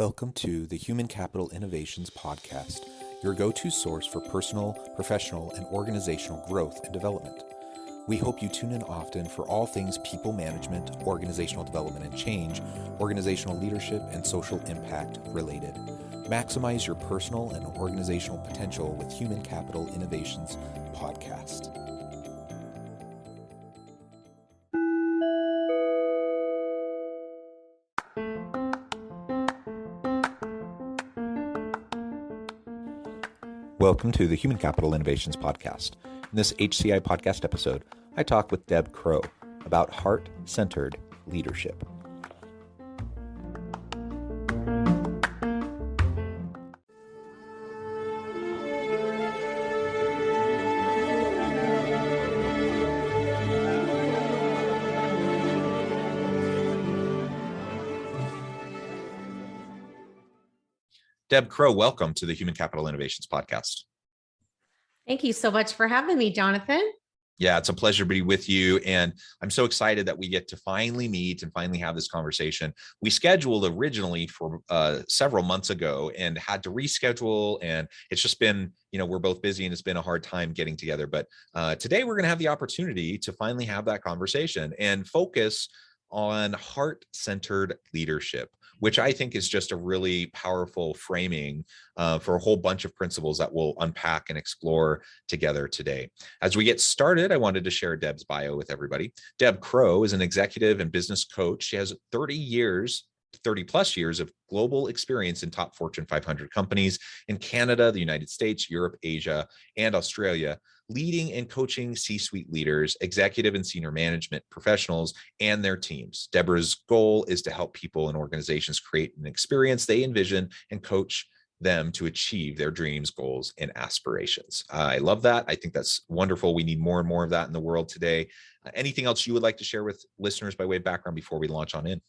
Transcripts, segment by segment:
Welcome to the Human Capital Innovations Podcast, your go-to source for personal, professional, and organizational growth and development. We hope you tune in often for all things people management, organizational development and change, organizational leadership, and social impact related. Maximize your personal and organizational potential with Human Capital Innovations Podcast. Welcome to the Human Capital Innovations Podcast. In this HCI podcast episode, I talk with Deb Crowe about heart-centered leadership. Deb Crowe, welcome to the Human Capital Innovations Podcast. Thank you so much for having me, Jonathan. Yeah, it's a pleasure to be with you. And I'm so excited that we get to finally meet and finally have this conversation. We scheduled originally for several months ago and had to reschedule. And it's just been, we're both busy and it's been a hard time getting together. But today we're going to have the opportunity to finally have that conversation and focus on heart-centered leadership, which I think is just a really powerful framing for a whole bunch of principles that we'll unpack and explore together today. As we get started, I wanted to share Deb's bio with everybody. Deb Crowe is an executive and business coach. She has 30 plus years of global experience in top Fortune 500 companies in Canada, the United States, Europe, Asia, and Australia, leading and coaching C-suite leaders, executive and senior management professionals, and their teams. Deborah's goal is to help people and organizations create an experience they envision and coach them to achieve their dreams, goals, and aspirations. I love that. I think that's wonderful. We need more and more of that in the world today. Anything else you would like to share with listeners by way of background before we launch on in?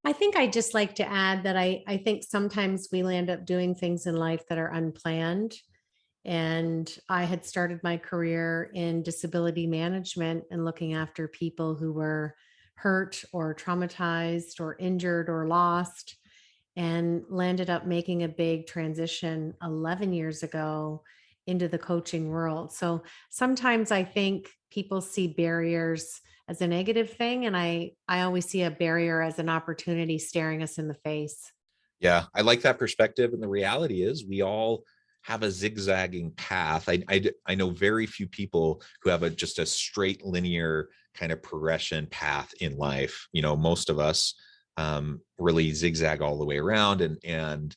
I think I'd just like to add that I think sometimes we end up doing things in life that are unplanned. And I had started my career in disability management and looking after people who were hurt or traumatized or injured or lost, and landed up making a big transition 11 years ago into the coaching world. So sometimes I think people see barriers as a negative thing, and I always see a barrier as an opportunity staring us in the face. Yeah, I like that perspective. And the reality is we all have a zigzagging path. I know very few people who have just a straight linear kind of progression path in life. Most of us really zigzag all the way around, and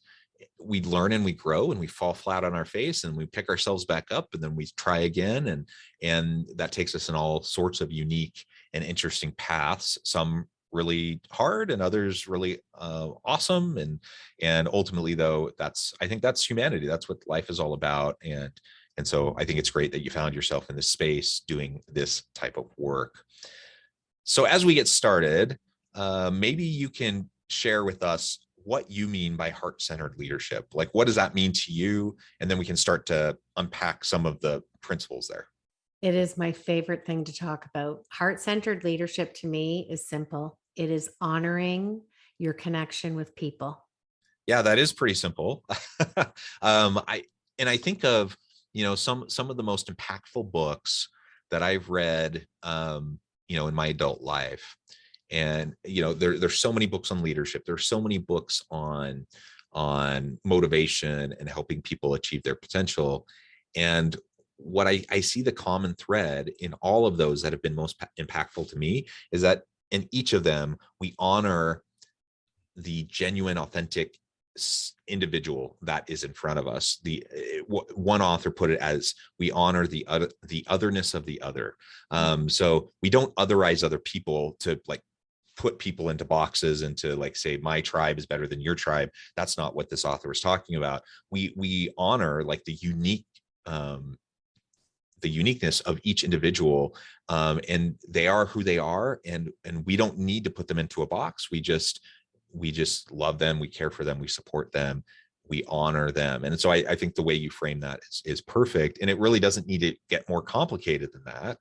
we learn and we grow and we fall flat on our face and we pick ourselves back up and then we try again. And that takes us in all sorts of unique and interesting paths, some really hard and others really awesome. And ultimately though, I think that's humanity. That's what life is all about. And so I think it's great that you found yourself in this space doing this type of work. So as we get started, maybe you can share with us what you mean by heart-centered leadership. Like, what does that mean to you? And then we can start to unpack some of the principles there. It is my favorite thing to talk about. Heart-centered leadership to me is simple. It is honoring your connection with people. Yeah, that is pretty simple. I think of, some of the most impactful books that I've read, in my adult life. And, there's so many books on leadership. There's so many books on motivation and helping people achieve their potential. And what I see the common thread in all of those that have been most impactful to me is that in each of them, we honor the genuine, authentic individual that is in front of us. One author put it as we honor the otherness of the other. So we don't otherize other people to put people into boxes and to say my tribe is better than your tribe. That's not what this author was talking about. We honor the uniqueness of each individual, and they are who they are, and we don't need to put them into a box. We just love them, we care for them, we support them, we honor them. And so I think the way you frame that is perfect, and it really doesn't need to get more complicated than that.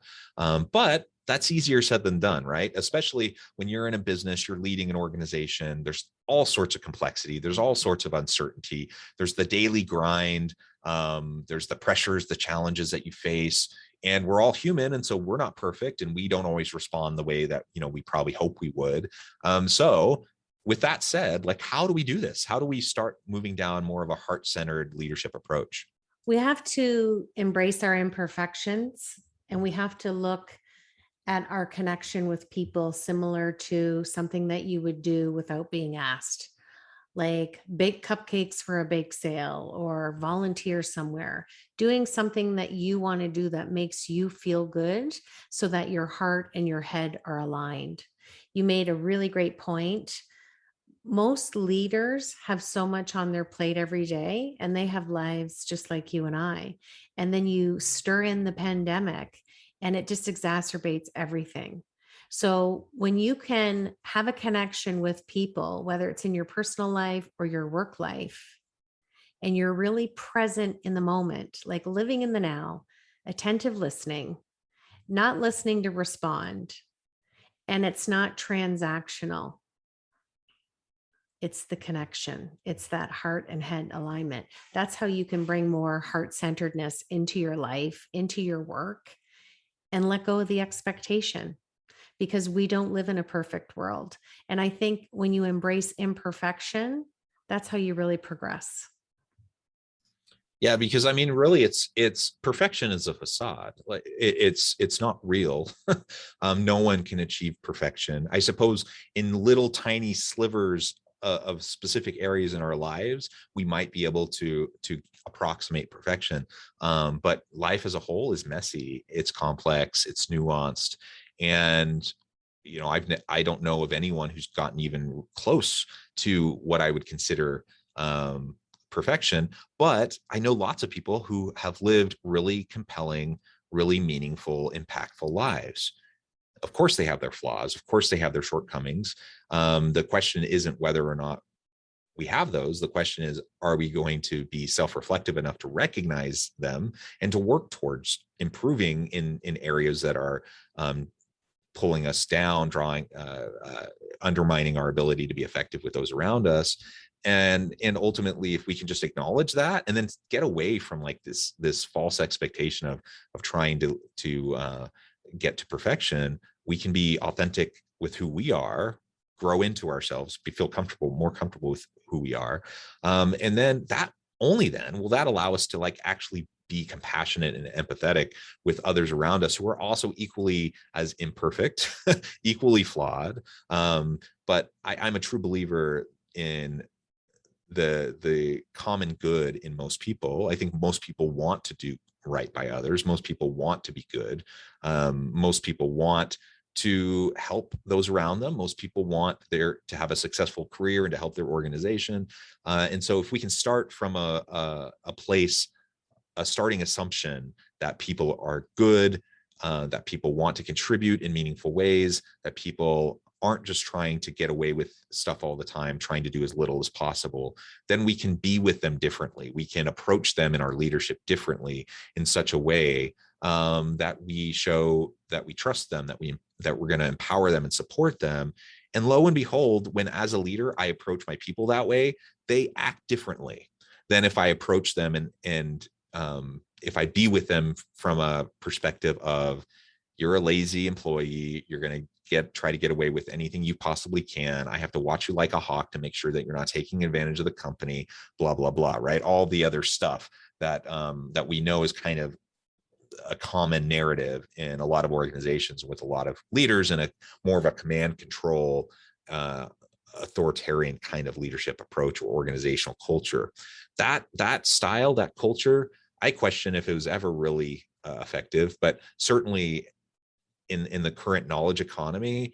But that's easier said than done, right? Especially when you're in a business, you're leading an organization, there's all sorts of complexity. There's all sorts of uncertainty. There's the daily grind. There's the pressures, the challenges that you face, and we're all human. And so we're not perfect, and we don't always respond the way that, we probably hope we would. So with that said, like, how do we do this? How do we start moving down more of a heart-centered leadership approach? We have to embrace our imperfections, and we have to look at our connection with people similar to something that you would do without being asked, like bake cupcakes for a bake sale or volunteer somewhere, doing something that you want to do that makes you feel good so that your heart and your head are aligned. You made a really great point. Most leaders have so much on their plate every day, and they have lives just like you and I. And then you stir in the pandemic, and it just exacerbates everything. So when you can have a connection with people, whether it's in your personal life or your work life, and you're really present in the moment, like living in the now, attentive listening, not listening to respond, and it's not transactional. It's the connection. It's that heart and head alignment. That's how you can bring more heart-centeredness into your life, into your work, and let go of the expectation, because we don't live in a perfect world. And I think when you embrace imperfection, that's how you really progress. Yeah, because I mean, really, it's perfection is a facade. Like it's not real. No one can achieve perfection. I suppose in little tiny slivers of specific areas in our lives, we might be able to approximate perfection. But life as a whole is messy. It's complex. It's nuanced, and I don't know of anyone who's gotten even close to what I would consider perfection, but I know lots of people who have lived really compelling, really meaningful, impactful lives. Of course, they have their flaws. Of course, they have their shortcomings. The question isn't whether or not we have those. The question is, are we going to be self-reflective enough to recognize them and to work towards improving in areas that are pulling us down, undermining our ability to be effective with those around us. And ultimately, if we can just acknowledge that and then get away from like this false expectation of trying to get to perfection, we can be authentic with who we are, grow into ourselves, feel more comfortable with who we are. And then only then will that allow us to like actually be compassionate and empathetic with others around us who are also equally as imperfect, equally flawed. But I'm a true believer in the common good in most people. I think most people want to do right by others. Most people want to be good. Most people want to help those around them. Most people want to have a successful career and to help their organization. And so if we can start from a starting assumption that people are good, that people want to contribute in meaningful ways, that people aren't just trying to get away with stuff all the time, trying to do as little as possible, then we can be with them differently. We can approach them in our leadership differently in such a way that we show that we trust them, that we're going to empower them and support them. And lo and behold, when as a leader, I approach my people that way, they act differently than if I approach them and if I be with them from a perspective of, you're a lazy employee, you're going to try to get away with anything you possibly can. I have to watch you like a hawk to make sure that you're not taking advantage of the company, blah, blah, blah, right? All the other stuff that we know is kind of a common narrative in a lot of organizations with a lot of leaders and more of a command control, authoritarian kind of leadership approach or organizational culture. That style, that culture, I question if it was ever really effective, but certainly in the current knowledge economy,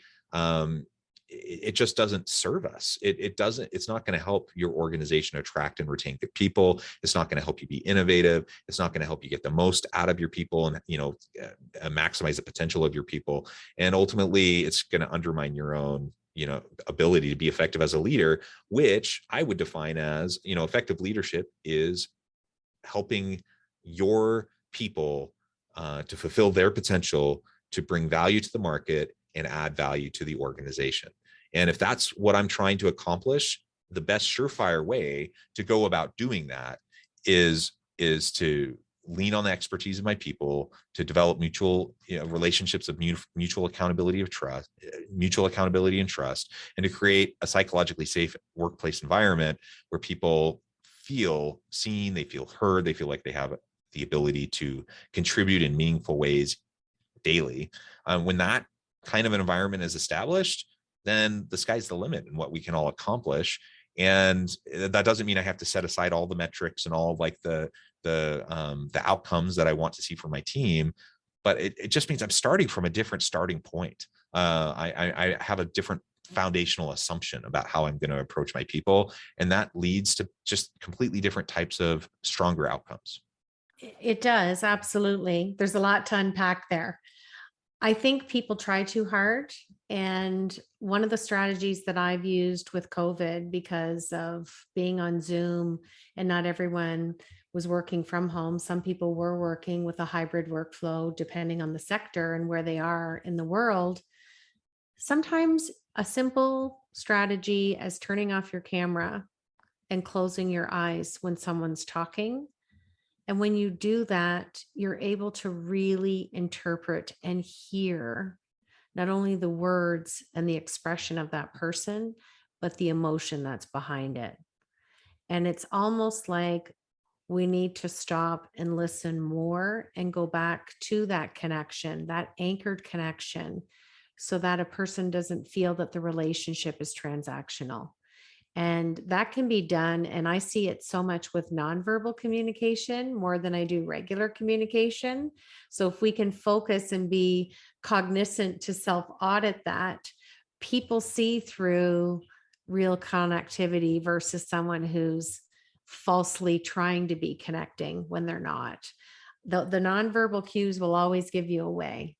it just doesn't serve us. It's not going to help your organization attract and retain good people. It's not going to help you be innovative. It's not going to help you get the most out of your people and, maximize the potential of your people. And ultimately it's going to undermine your own, ability to be effective as a leader, which I would define as, effective leadership is helping your people to fulfill their potential, to bring value to the market and add value to the organization. And if that's what I'm trying to accomplish, the best surefire way to go about doing that is to lean on the expertise of my people, to develop mutual relationships of mutual accountability of trust, mutual accountability and trust, and to create a psychologically safe workplace environment where people feel seen, they feel heard, they feel like they have the ability to contribute in meaningful ways daily. When that kind of an environment is established, then the sky's the limit in what we can all accomplish. And that doesn't mean I have to set aside all the metrics and all of like the outcomes that I want to see for my team, but it just means I'm starting from a different starting point. I have a different foundational assumption about how I'm going to approach my people, and that leads to just completely different types of stronger outcomes. It does, absolutely. There's a lot to unpack there. I think people try too hard. And one of the strategies that I've used with COVID, because of being on Zoom and not everyone was working from home, some people were working with a hybrid workflow, depending on the sector and where they are in the world. Sometimes a simple strategy as turning off your camera and closing your eyes when someone's talking. And when you do that, you're able to really interpret and hear not only the words and the expression of that person, but the emotion that's behind it. And it's almost like we need to stop and listen more and go back to that connection, that anchored connection, so that a person doesn't feel that the relationship is transactional. And that can be done. And I see it so much with nonverbal communication more than I do regular communication. So if we can focus and be cognizant to self-audit that, people see through real connectivity versus someone who's falsely trying to be connecting when they're not. The nonverbal cues will always give you away.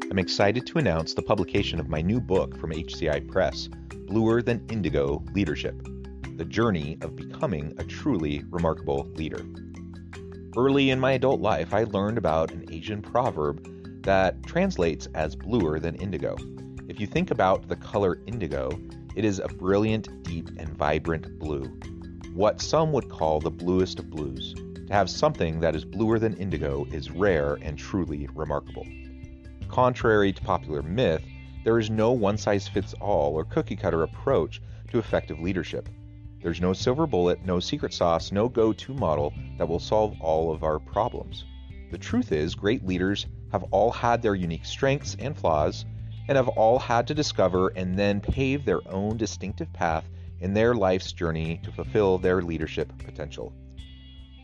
I'm excited to announce the publication of my new book from HCI Press, Bluer Than Indigo Leadership: The Journey of Becoming a Truly Remarkable Leader. Early in my adult life, I learned about an Asian proverb that translates as bluer than indigo. If you think about the color indigo, it is a brilliant, deep, and vibrant blue, what some would call the bluest of blues. To have something that is bluer than indigo is rare and truly remarkable. Contrary to popular myth, there is no one-size-fits-all or cookie-cutter approach to effective leadership. There's no silver bullet, no secret sauce, no go-to model that will solve all of our problems. The truth is, great leaders have all had their unique strengths and flaws, and have all had to discover and then pave their own distinctive path in their life's journey to fulfill their leadership potential.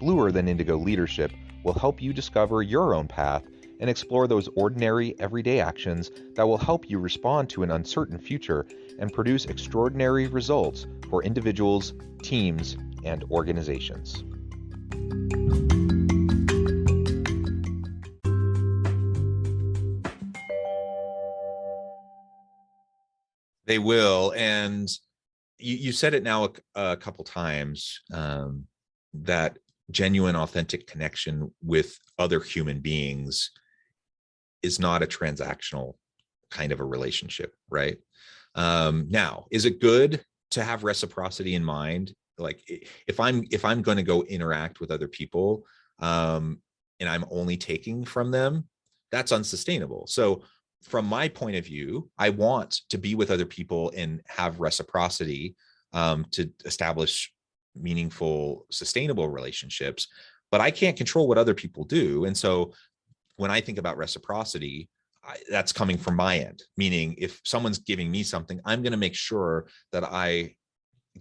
Bluer Than Indigo Leadership will help you discover your own path and explore those ordinary, everyday actions that will help you respond to an uncertain future and produce extraordinary results for individuals, teams, and organizations. They will. And you said it now a couple times, that genuine, authentic connection with other human beings is not a transactional kind of a relationship, right? Now, is it good to have reciprocity in mind? Like if I'm going to go interact with other people, and I'm only taking from them, that's unsustainable. So from my point of view, I want to be with other people and have reciprocity, to establish meaningful, sustainable relationships, but I can't control what other people do. And so when I think about reciprocity, that's coming from my end, meaning if someone's giving me something, I'm going to make sure that I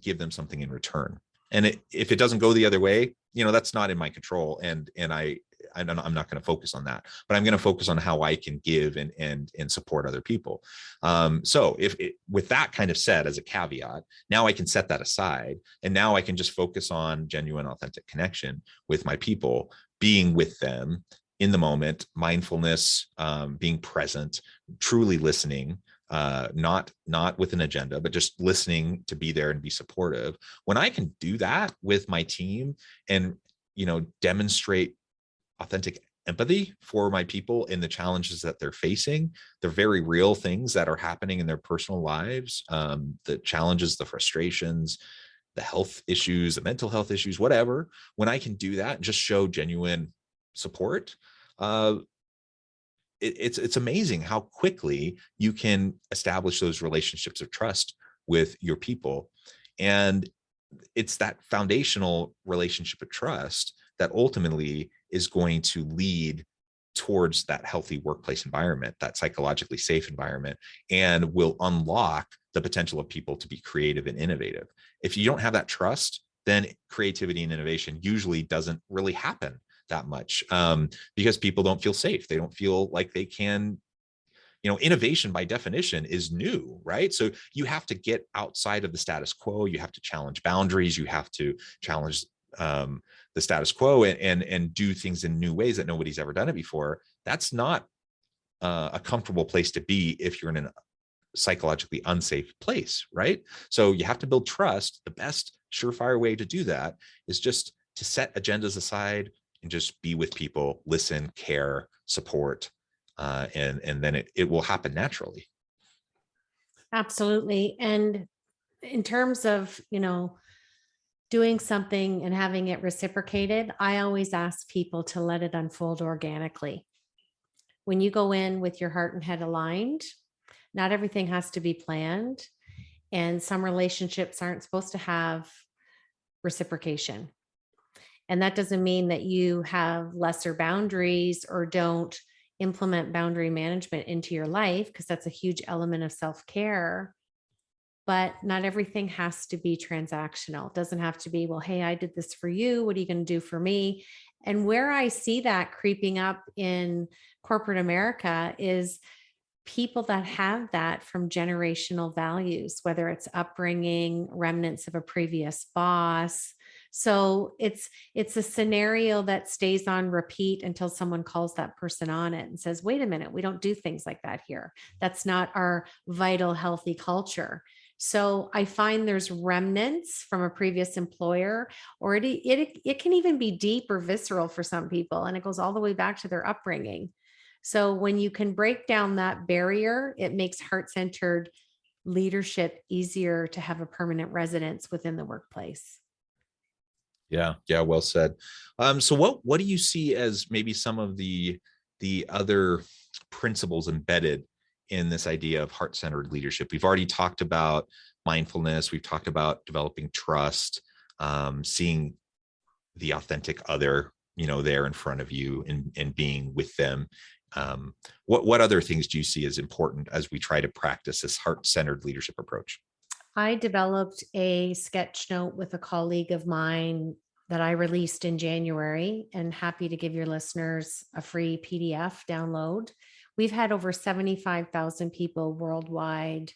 give them something in return. And if it doesn't go the other way, that's not in my control. And I'm not going to focus on that, but I'm going to focus on how I can give and support other people. So with that kind of said as a caveat, now I can set that aside, and now I can just focus on genuine, authentic connection with my people, being with them in the moment, mindfulness, being present, truly listening, not with an agenda, but just listening to be there and be supportive. When I can do that with my team and, demonstrate authentic empathy for my people and the challenges that they're facing. They're very real things that are happening in their personal lives, the challenges, the frustrations, the health issues, the mental health issues, whatever. When I can do that and just show genuine support, it's amazing how quickly you can establish those relationships of trust with your people. And it's that foundational relationship of trust that ultimately is going to lead towards that healthy workplace environment, that psychologically safe environment, and will unlock the potential of people to be creative and innovative. If you don't have that trust, then creativity and innovation usually doesn't really happen that much, because people don't feel safe. They don't feel like they can, innovation by definition is new, right? So you have to get outside of the status quo. You have to challenge boundaries. You have to challenge the status quo and do things in new ways that nobody's ever done it before. That's not a comfortable place to be if you're in a psychologically unsafe place, right? So you have to build trust. The best surefire way to do that is just to set agendas aside and just be with people, listen, care, support, and then it will happen naturally. Absolutely. And in terms of, doing something and having it reciprocated, I always ask people to let it unfold organically. When you go in with your heart and head aligned, not everything has to be planned. And some relationships aren't supposed to have reciprocation. And that doesn't mean that you have lesser boundaries or don't implement boundary management into your life, because that's a huge element of self-care. But not everything has to be transactional. It doesn't have to be, well, hey, I did this for you. What are you going to do for me? And where I see that creeping up in corporate America is people that have that from generational values, whether it's upbringing, remnants of a previous boss. So it's a scenario that stays on repeat until someone calls that person on it and says, wait a minute, we don't do things like that here. That's not our vital, healthy culture. So I find there's remnants from a previous employer, or it can even be deep or visceral for some people, and it goes all the way back to their upbringing. So when you can break down that barrier, it makes heart-centered leadership easier to have a permanent residence within the workplace. Yeah, well said. So what do you see as maybe some of the other principles embedded in this idea of heart-centered leadership? We've already talked about mindfulness. We've talked about developing trust, seeing the authentic other, there in front of you and being with them. What other things do you see as important as we try to practice this heart-centered leadership approach? I developed a sketch note with a colleague of mine that I released in January, and happy to give your listeners a free PDF download. We've had over 75,000 people worldwide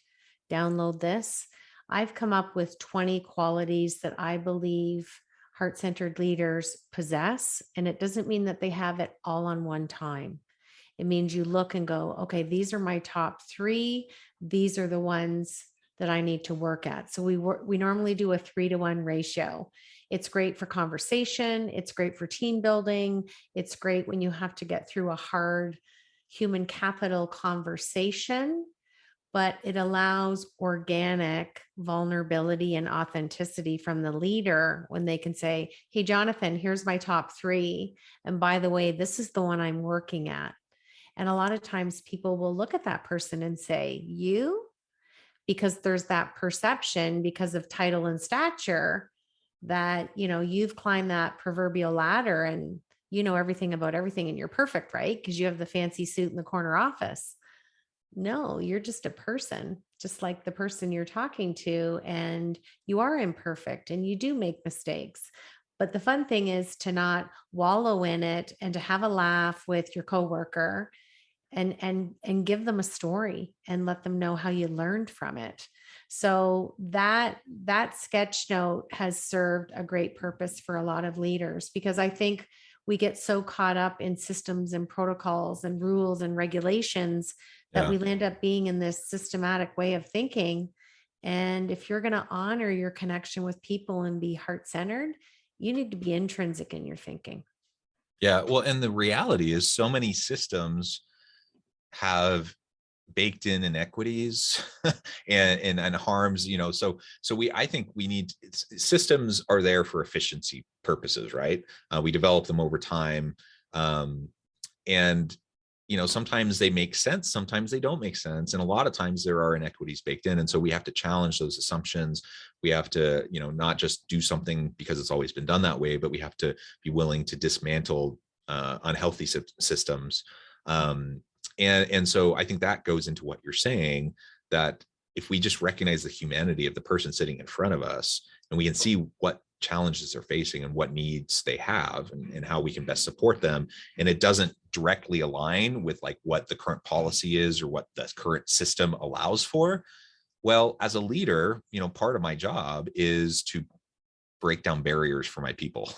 download this. I've come up with 20 qualities that I believe heart-centered leaders possess, and it doesn't mean that they have it all on one time. It means you look and go, okay, these are my top 3. These are the ones that I need to work at. So we normally do a 3-to-1 ratio. It's great for conversation. It's great for team building. It's great when you have to get through a hard human capital conversation, but it allows organic vulnerability and authenticity from the leader when they can say, hey, Jonathan, here's my top 3. And by the way, this is the one I'm working at. And a lot of times people will look at that person and say, you? Because there's that perception because of title and stature that, you've climbed that proverbial ladder and you know everything about everything and you're perfect, right? Because you have the fancy suit in the corner office. No, you're just a person, just like the person you're talking to, and you are imperfect and you do make mistakes. But the fun thing is to not wallow in it and to have a laugh with your coworker and give them a story and let them know how you learned from it. So that sketch note has served a great purpose for a lot of leaders, because I think we get so caught up in systems and protocols and rules and regulations that we end up being in this systematic way of thinking. And if you're going to honor your connection with people and be heart-centered, you need to be intrinsic in your thinking. Yeah. Well, and the reality is so many systems have baked in inequities and harms, so I think we need, systems are there for efficiency purposes, right? We develop them over time. And sometimes they make sense, sometimes they don't make sense, and a lot of times there are inequities baked in, and so we have to challenge those assumptions. We have to not just do something because it's always been done that way, but we have to be willing to dismantle unhealthy systems. And so I think that goes into what you're saying, that if we just recognize the humanity of the person sitting in front of us, and we can see what challenges they're facing and what needs they have, and how we can best support them, and it doesn't directly align with like what the current policy is or what the current system allows for, well, as a leader, part of my job is to break down barriers for my people.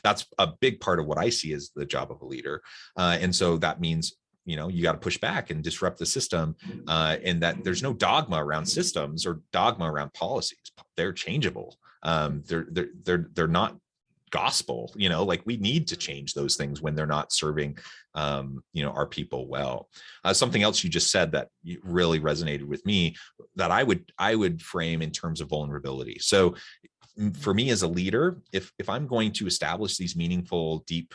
That's a big part of what I see as the job of a leader. And so that means you got to push back and disrupt the system, and that there's no dogma around systems or dogma around policies. They're changeable. They're not gospel. Like, we need to change those things when they're not serving our people well. Something else you just said that really resonated with me, that I would frame in terms of vulnerability. So for me as a leader, if I'm going to establish these meaningful, deep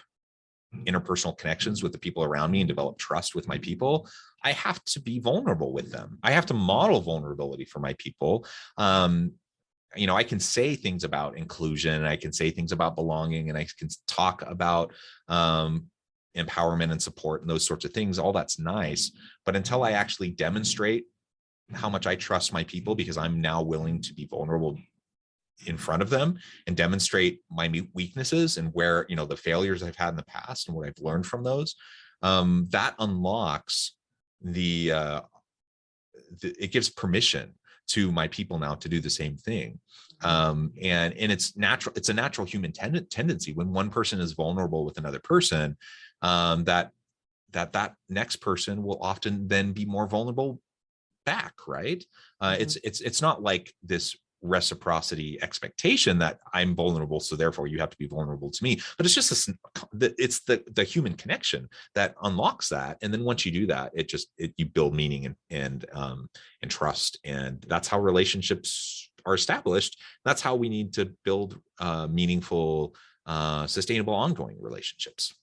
interpersonal connections with the people around me and develop trust with my people, I have to be vulnerable with them. I have to model vulnerability for my people. I can say things about inclusion, I can say things about belonging, and I can talk about empowerment and support and those sorts of things. All that's nice. But until I actually demonstrate how much I trust my people, because I'm now willing to be vulnerable in front of them and demonstrate my weaknesses and where, the failures I've had in the past and what I've learned from those, that unlocks it gives permission to my people now to do the same thing. And it's natural. It's a natural human tendency when one person is vulnerable with another person, that next person will often then be more vulnerable back. Right. It's not like this reciprocity expectation that I'm vulnerable, so therefore you have to be vulnerable to me, but it's just it's the human connection that unlocks that. And then once you do that, you build meaning and trust, and that's how relationships are established. That's how we need to build meaningful, sustainable, ongoing relationships.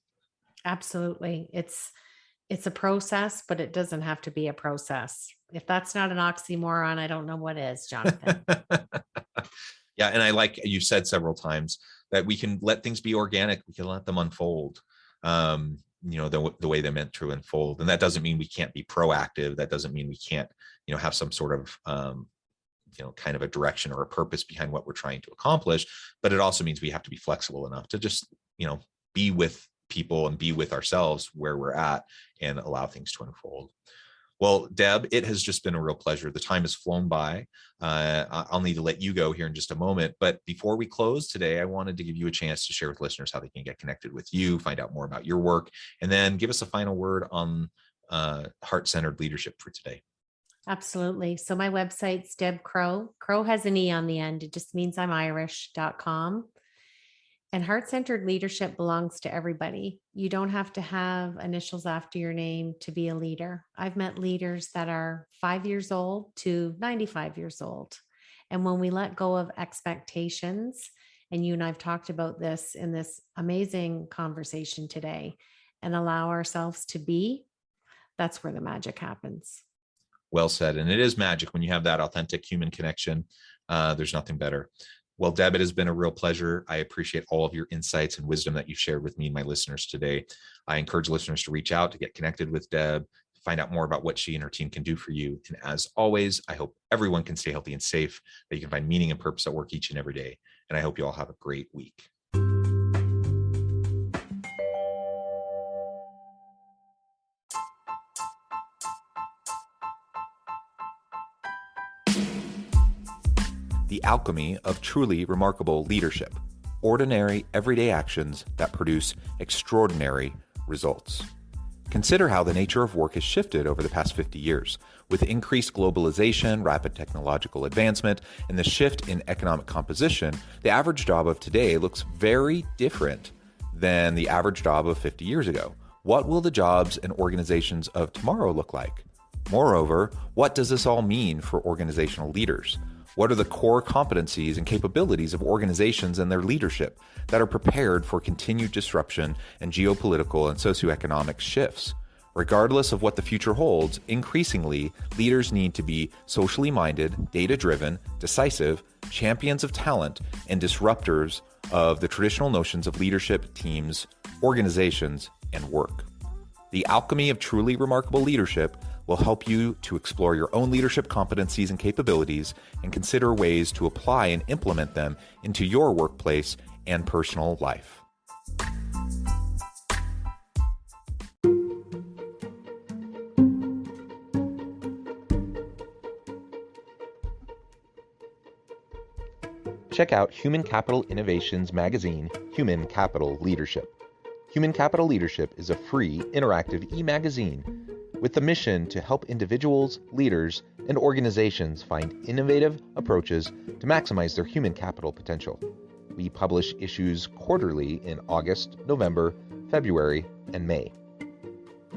Absolutely. It's a process, but it doesn't have to be a process. If that's not an oxymoron, I don't know what is, Jonathan. Yeah. And I like you said several times that we can let things be organic. We can let them unfold, the way they're meant to unfold. And that doesn't mean we can't be proactive. That doesn't mean we can't, have some sort of, kind of a direction or a purpose behind what we're trying to accomplish. But it also means we have to be flexible enough to just, be with people and be with ourselves where we're at and allow things to unfold. Well, Deb, it has just been a real pleasure. The time has flown by. I'll need to let you go here in just a moment. But before we close today, I wanted to give you a chance to share with listeners how they can get connected with you, find out more about your work, and then give us a final word on heart-centered leadership for today. Absolutely. So my website's Deb Crowe. Crowe has an E on the end. It just means I'm Irish.com. And heart-centered leadership belongs to everybody. You don't have to have initials after your name to be a leader. I've met leaders that are 5 years old to 95 years old. And when we let go of expectations, and you and I've talked about this in this amazing conversation today, and allow ourselves to be, that's where the magic happens. Well said. And it is magic when you have that authentic human connection. There's nothing better. Well, Deb, it has been a real pleasure. I appreciate all of your insights and wisdom that you've shared with me and my listeners today. I encourage listeners to reach out, to get connected with Deb, find out more about what she and her team can do for you. And as always, I hope everyone can stay healthy and safe, that you can find meaning and purpose at work each and every day. And I hope you all have a great week. The alchemy of truly remarkable leadership. Ordinary, everyday actions that produce extraordinary results. Consider how the nature of work has shifted over the past 50 years. With increased globalization, rapid technological advancement, and the shift in economic composition, the average job of today looks very different than the average job of 50 years ago. What will the jobs and organizations of tomorrow look like? Moreover, what does this all mean for organizational leaders? What are the core competencies and capabilities of organizations and their leadership that are prepared for continued disruption and geopolitical and socioeconomic shifts? Regardless of what the future holds, increasingly, leaders need to be socially minded, data-driven, decisive, champions of talent, and disruptors of the traditional notions of leadership, teams, organizations, and work. The alchemy of truly remarkable leadership will help you to explore your own leadership competencies and capabilities and consider ways to apply and implement them into your workplace and personal life. Check out Human Capital Innovations magazine, Human Capital Leadership. Human Capital Leadership is a free, interactive e-magazine with the mission to help individuals, leaders, and organizations find innovative approaches to maximize their human capital potential. We publish issues quarterly in August, November, February, and May.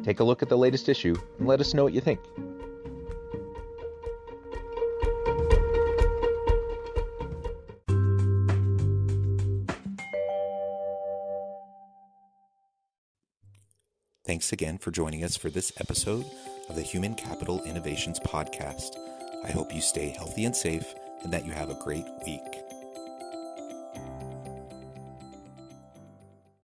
Take a look at the latest issue and let us know what you think. Thanks again for joining us for this episode of the Human Capital Innovations Podcast. I hope you stay healthy and safe and that you have a great week.